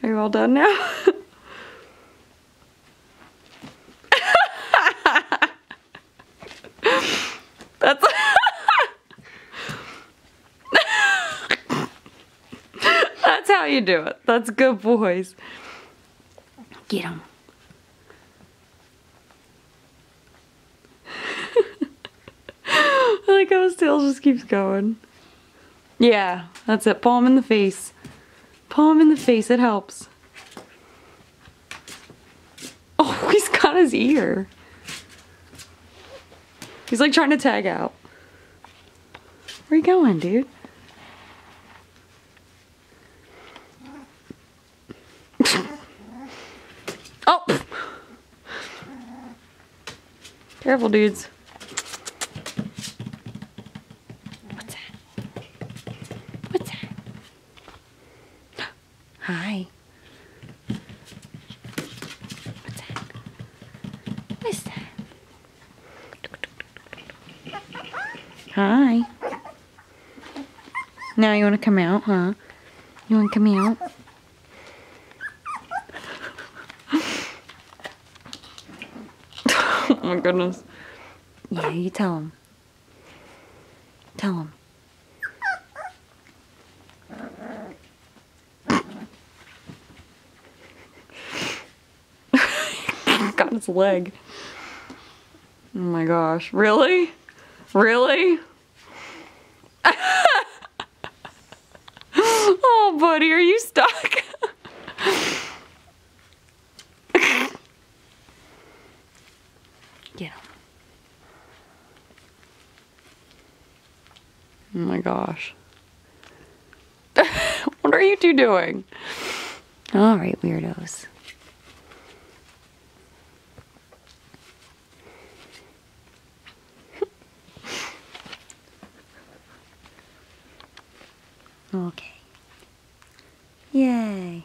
Are you all done now? That's That's how you do it. That's good boys. Get him. I like how his tail just keeps going. Yeah, that's it. Palm in the face. Palm in the face, it helps. Oh, he's got his ear. He's like trying to tag out. Where you going, dude? Oh! Careful, dudes. What's that? What's that? Hi. What's that? What's that? Hi. Now you want to come out, huh? You want to come out? Oh my goodness. Yeah, you tell him. Tell him. Got his leg. Oh my gosh. Really? Really? Oh, buddy, are you stuck? Get him. Oh my gosh. What are you two doing? All right, weirdos. Okay. Yay.